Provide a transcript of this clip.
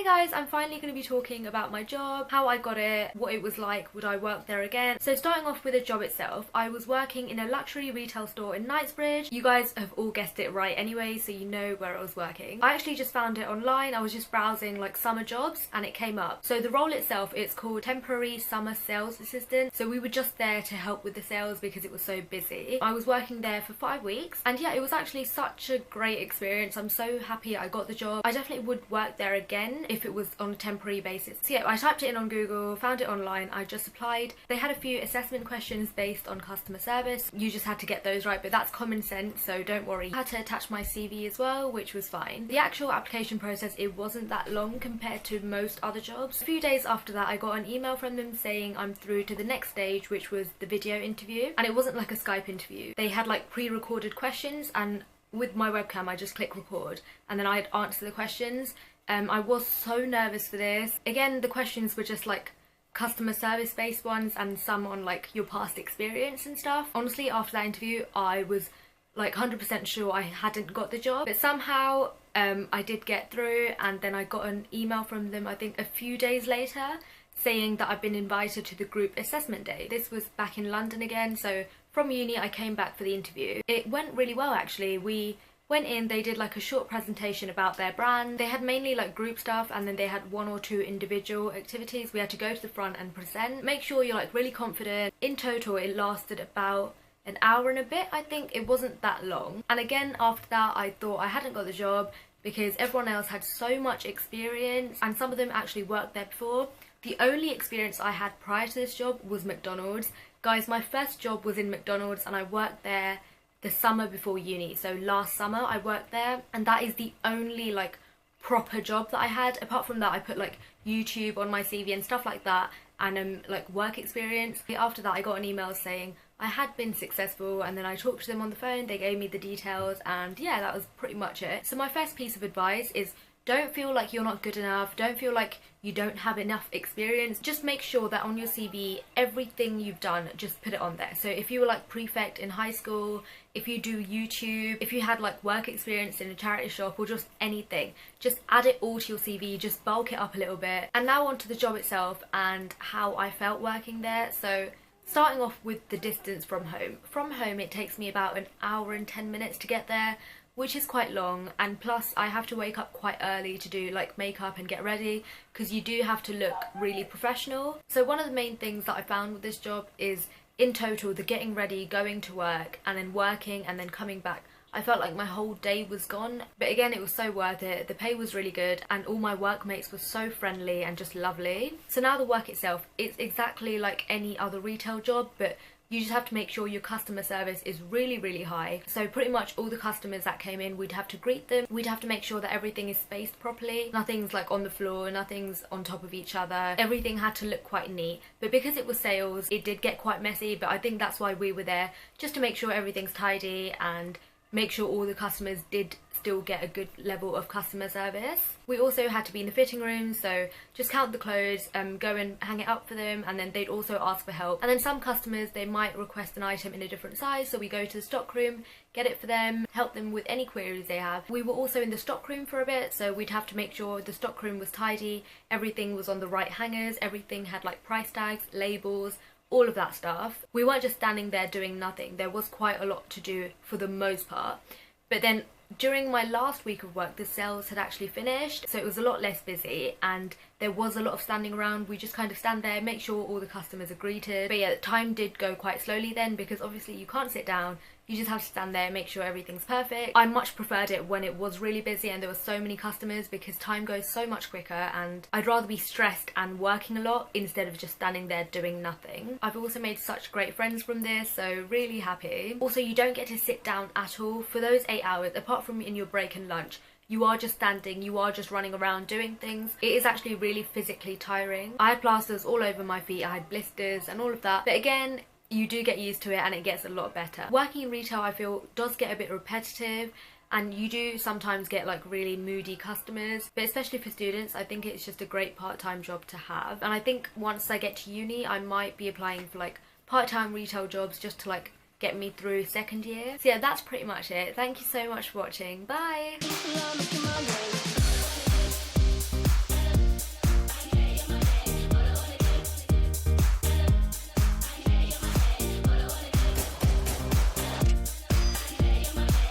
guys, I'm finally going to be talking about my job, how I got it, what it was like, would I work there again. So starting off with the job itself, I was working in a luxury retail store in Knightsbridge. You guys have all guessed it right anyway, so you know where I was working. I actually just found it online. I was just browsing like summer jobs and it came up. So the role itself, it's called Temporary Summer Sales Assistant. So we were just there to help with the sales because it was so busy. I was working there for 5 weeks and yeah, it was actually such a great experience. I'm so happy I got the job. I definitely would work there again if it was on a temporary basis. So yeah, I typed it in on Google, found it online, I just applied. They had a few assessment questions based on customer service. You just had to get those right, but that's common sense, so don't worry. I had to attach my CV as well, which was fine. The actual application process, it wasn't that long compared to most other jobs. A few days after that, I got an email from them saying I'm through to the next stage, which was the video interview. And it wasn't like a Skype interview. They had like pre-recorded questions, and with my webcam I just click record and then I'd answer the questions. I was so nervous for this. Again, the questions were just like customer service based ones and some on like your past experience and stuff. Honestly, after that interview I was like 100% sure I hadn't got the job, but somehow I did get through, and then I got an email from them I think a few days later saying that I've been invited to the group assessment day. This was back in London again, so from uni I came back for the interview. It went really well actually. We went in, they did like a short presentation about their brand. They had mainly like group stuff and then they had 1 or 2 individual activities. We had to go to the front and present. Make sure you're like really confident. In total it lasted about an hour and a bit, I think. It wasn't that long. And again, after that I thought I hadn't got the job because everyone else had so much experience and some of them actually worked there before. The only experience I had prior to this job was McDonald's. Guys, my first job was in McDonald's and I worked there the summer before uni. So last summer I worked there, and that is the only like proper job that I had. Apart from that, I put like YouTube on my CV and stuff like that, and like work experience. After that I got an email saying I had been successful, and then I talked to them on the phone, they gave me the details, and yeah, that was pretty much it. So my first piece of advice is don't feel like you're not good enough, don't feel like you don't have enough experience. Just make sure that on your CV, everything you've done, just put it on there. So if you were like prefect in high school, if you do YouTube, if you had like work experience in a charity shop or just anything, just add it all to your CV, just bulk it up a little bit. And now on to the job itself and how I felt working there. So starting off with the distance from home. From home it takes me about an hour and 10 minutes to get there, which is quite long, and plus I have to wake up quite early to do like makeup and get ready because you do have to look really professional. So one of the main things that I found with this job is in total the getting ready, going to work and then working and then coming back. I felt like my whole day was gone, but again it was so worth it. The pay was really good and all my workmates were so friendly and just lovely. So now the work itself, it's exactly like any other retail job, but you just have to make sure your customer service is really, really high. So pretty much all the customers that came in, we'd have to greet them. We'd have to make sure that everything is spaced properly. Nothing's like on the floor, nothing's on top of each other. Everything had to look quite neat. But because it was sales, it did get quite messy, but I think that's why we were there, just to make sure everything's tidy and make sure all the customers did still get a good level of customer service. We also had to be in the fitting room, so just count the clothes, go and hang it up for them, and then they'd also ask for help. And then some customers, they might request an item in a different size, so we go to the stock room, get it for them, help them with any queries they have. We were also in the stock room for a bit, so we'd have to make sure the stock room was tidy, everything was on the right hangers, everything had like price tags, labels, all of that stuff. We weren't just standing there doing nothing. There was quite a lot to do for the most part. But then during my last week of work, the sales had actually finished, so it was a lot less busy and there was a lot of standing around. We just kind of stand there, make sure all the customers are greeted. But yeah, time did go quite slowly then because obviously you can't sit down. You just have to stand there, make sure everything's perfect. I much preferred it when it was really busy and there were so many customers because time goes so much quicker and I'd rather be stressed and working a lot instead of just standing there doing nothing. I've also made such great friends from this, so really happy. Also, you don't get to sit down at all for those 8 hours, apart from in your break and lunch. You are just standing, you are just running around doing things. It is actually really physically tiring. I had plasters all over my feet, I had blisters and all of that. But again, you do get used to it and it gets a lot better. Working in retail, I feel, does get a bit repetitive and you do sometimes get like really moody customers, but especially for students I think it's just a great part-time job to have. And I think once I get to uni I might be applying for like part-time retail jobs just to like get me through second year. So yeah, that's pretty much it. Thank you so much for watching. Bye!